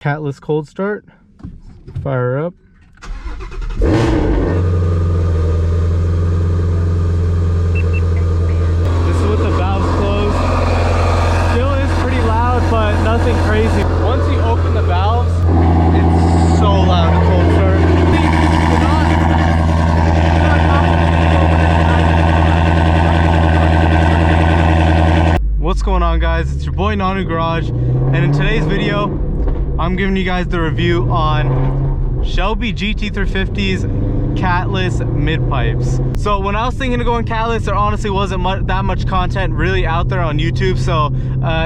Catless cold start. Fire up. This is with the valves closed. Still is pretty loud, but nothing crazy. Once you open the valves, it's so loud to cold start. What's going on, guys? It's your boy Nanu Garage, and in today's video I'm giving you guys the review on Shelby Gt350's Catless Midpipes. So when I was thinking of going Catless, there honestly wasn't that much content really out there on YouTube, so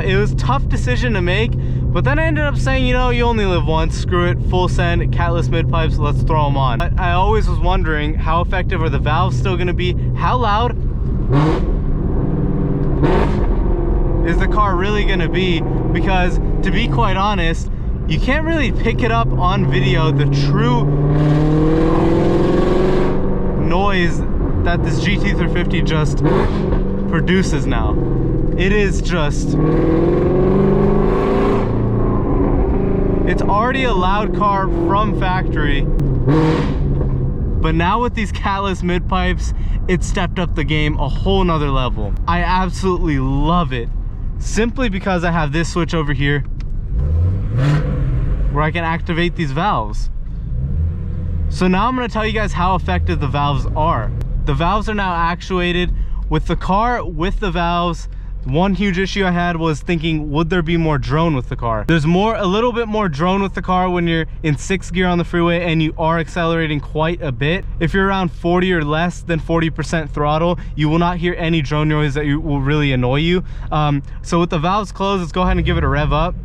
it was a tough decision to make. But then I ended up saying, you know, you only live once, screw it, full send, Catless Midpipes, let's throw them on. I always was wondering, how effective are the valves still going to be? How loud is the car really going to be? Because to be quite honest, you can't really pick it up on video, the true noise that this Gt350 just produces now. It is just, it's already a loud car from factory, but now with these Catless Midpipes, it stepped up the game a whole nother level. I absolutely love it, simply because I have this switch over here where I can activate these valves. So now I'm going to tell you guys how effective the valves are. The valves are now actuated with the car, with the valves. One huge issue I had was thinking, would there be more drone with the car? There's a little bit more drone with the car when you're in 6th gear on the freeway and you are accelerating quite a bit. If you're around 40 or less than 40% throttle, you will not hear any drone noise that will really annoy you. So with the valves closed, let's go ahead and give it a rev up.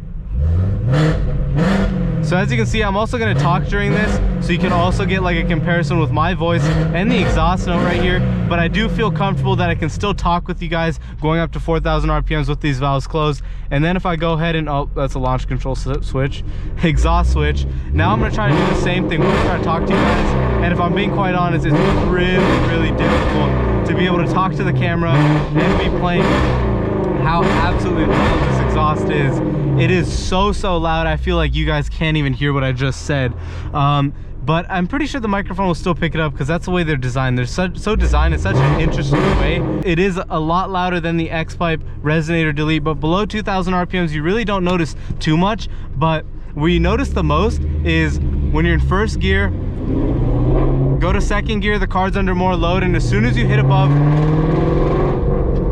So as you can see, I'm also going to talk during this, so you can also get like a comparison with my voice and the exhaust note right here. But I do feel comfortable that I can still talk with you guys going up to 4,000 RPMs with these valves closed. And then if I go ahead and, oh, that's a launch control switch, exhaust switch. Now I'm going to try to do the same thing. We're going to try to talk to you guys. And if I'm being quite honest, it's really difficult to be able to talk to the camera and be playing how absolutely loud this exhaust is. It is so loud, I feel like you guys can't even hear what I just said. But I'm pretty sure the microphone will still pick it up because that's the way they're designed. They're so designed in such an interesting way. It is a lot louder than the X Pipe Resonator Delete, but below 2,000 RPMs you really don't notice too much. But where you notice the most is when you're in 1st gear, go to 2nd gear, the car's under more load, and as soon as you hit above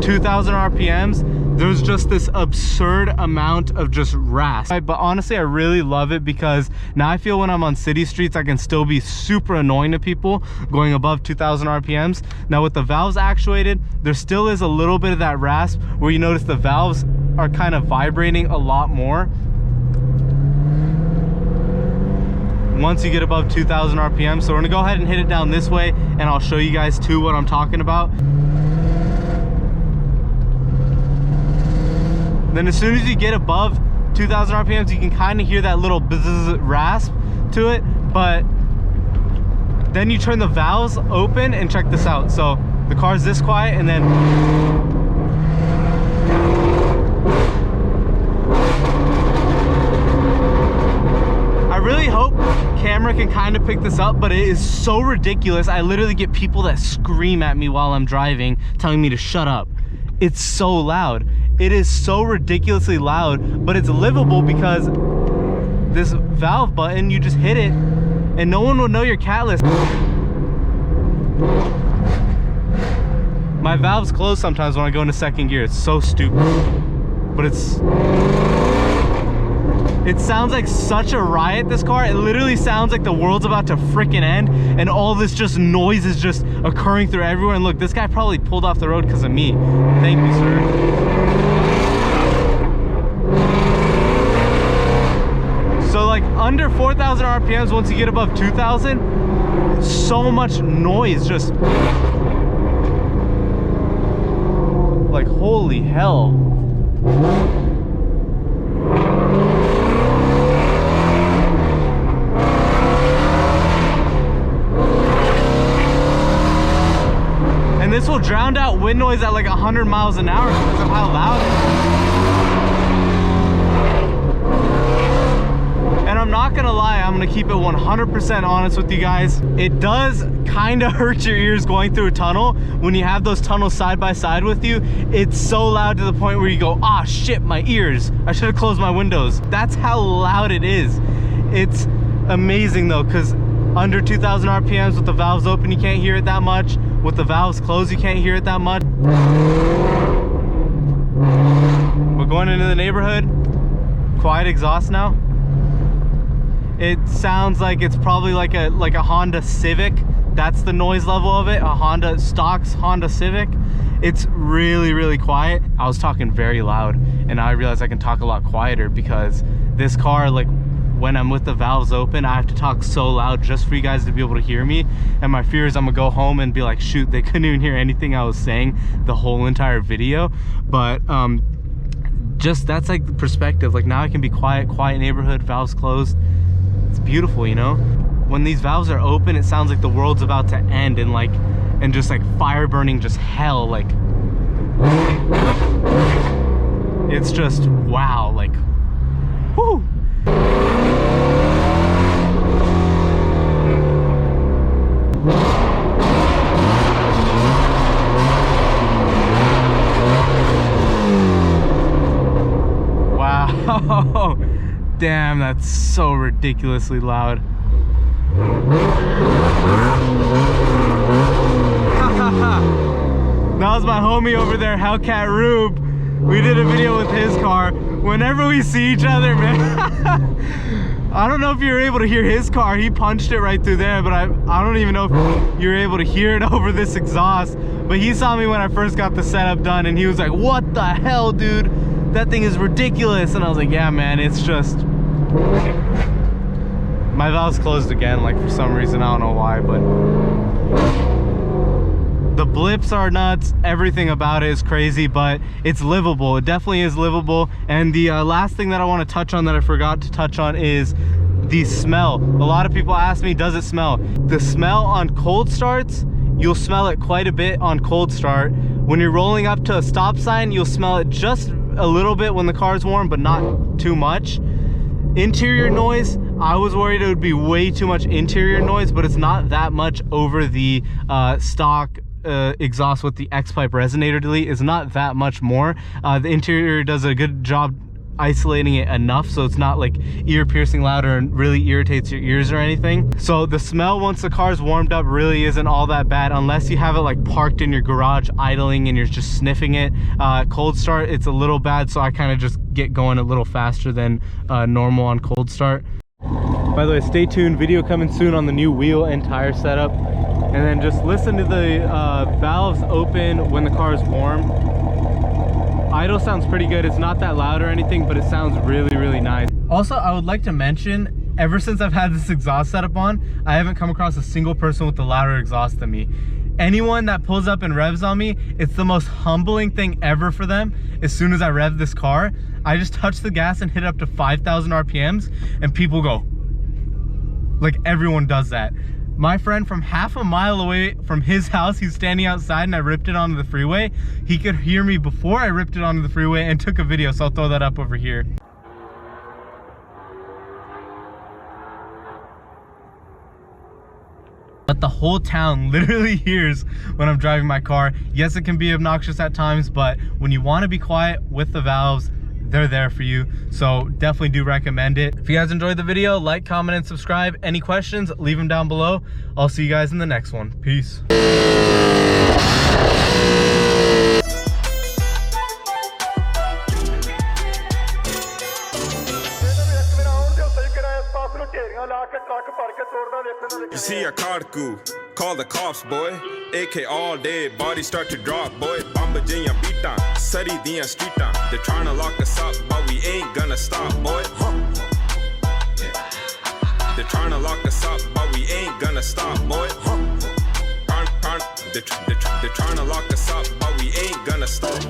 2,000 RPMs, there's just this absurd amount of just rasp. But honestly, I really love it because now I feel when I'm on city streets, I can still be super annoying to people going above 2,000 RPMs. Now with the valves actuated, there still is a little bit of that rasp where you notice the valves are kind of vibrating a lot more once you get above 2,000 RPM. So we're gonna go ahead and hit it down this way and I'll show you guys too what I'm talking about. Then as soon as you get above 2,000 RPMs, you can kind of hear that little bzz rasp to it, but then you turn the valves open and check this out. So the car's this quiet, and then I really hope camera can kind of pick this up, but it is so ridiculous. I literally get people that scream at me while I'm driving telling me to shut up. It's so loud. It is so ridiculously loud, but it's livable because this valve button, you just hit it and no one will know you're Catless. My valves close sometimes when I go into 2nd gear. It's so stupid, but it sounds like such a riot, this car. It literally sounds like the world's about to freaking end and all this just noise is just occurring through everywhere. And look, this guy probably pulled off the road because of me. Thank you, sir. So like under 4,000 RPMs, once you get above 2,000, so much noise, just like holy hell. And this will drown out wind noise at like 100 miles an hour because of how loud it is. And gonna lie, I'm gonna keep it 100% honest with you guys. It does kind of hurt your ears going through a tunnel. When you have those tunnels side by side with you, it's so loud to the point where you go, ah, shit, my ears. I should have closed my windows. That's how loud it is. It's amazing though, because under 2,000 RPMs with the valves open, you can't hear it that much. With the valves closed, you can't hear it that much. We're going into the neighborhood. Quiet exhaust now. It sounds like it's probably like a Honda Civic. That's the noise level of it. A Honda Civic. It's really, really quiet. I was talking very loud, and now I realize I can talk a lot quieter because this car, like, when I'm with the valves open, I have to talk so loud just for you guys to be able to hear me. And my fear is I'm gonna go home and be like, shoot, they couldn't even hear anything I was saying the whole entire video. But just that's like the perspective. Like, now I can be quiet neighborhood, valves closed. It's beautiful, you know? When these valves are open, it sounds like the world's about to end, and just like fire burning, just hell. Like, it's just wow, like, whoo. Wow. Damn, that's so ridiculously loud. That was my homie over there, Hellcat Rube. We did a video with his car. Whenever we see each other, man, I don't know if you were able to hear his car. He punched it right through there, but I don't even know if you were able to hear it over this exhaust. But he saw me when I first got the setup done, and he was like, what the hell, dude? That thing is ridiculous. And I was like, yeah, man, it's just... My valve's closed again, like, for some reason. I don't know why, but... The blips are nuts. Everything about it is crazy, but it's livable. It definitely is livable. And the last thing that I want to touch on that I forgot to touch on is the smell. A lot of people ask me, does it smell? The smell on cold starts, you'll smell it quite a bit on cold start. When you're rolling up to a stop sign, you'll smell it just a little bit when the car's warm, but not too much. Interior noise, I was worried it would be way too much interior noise, but it's not that much over the stock exhaust with the X Pipe resonator delete. Is not that much more. The interior does a good job isolating it enough so it's not like ear piercing loud or really irritates your ears or anything. So the smell once the car's warmed up really isn't all that bad unless you have it like parked in your garage idling and you're just sniffing it. Cold start, it's a little bad, so I kind of just get going a little faster than normal on cold start. By the way, stay tuned, video coming soon on the new wheel and tire setup. And then just listen to the valves open when the car is warm. Idle sounds pretty good. It's not that loud or anything, but it sounds really, really nice. Also, I would like to mention, ever since I've had this exhaust setup on, I haven't come across a single person with a louder exhaust than me. Anyone that pulls up and revs on me, it's the most humbling thing ever for them. As soon as I rev this car, I just touch the gas and hit up to 5,000 RPMs, and people go, like, everyone does that. My friend from half a mile away from his house, he's standing outside and I ripped it onto the freeway. He could hear me before I ripped it onto the freeway and took a video, so I'll throw that up over here. But the whole town literally hears when I'm driving my car. Yes, it can be obnoxious at times, but when you want to be quiet with the valves, they're there for you. So definitely do recommend it. If you guys enjoyed the video, like, comment, and subscribe. Any questions, leave them down below. I'll see you guys in the next one. Peace. You see a carku, call the cops, boy. AK all day, body start to drop, boy. Bamba jinya beata, sari diya streeta. They're trying to lock us up, but we ain't gonna stop, boy. They're trying to lock us up, but we ain't gonna stop, boy. They're trying to lock us up, but we ain't gonna stop.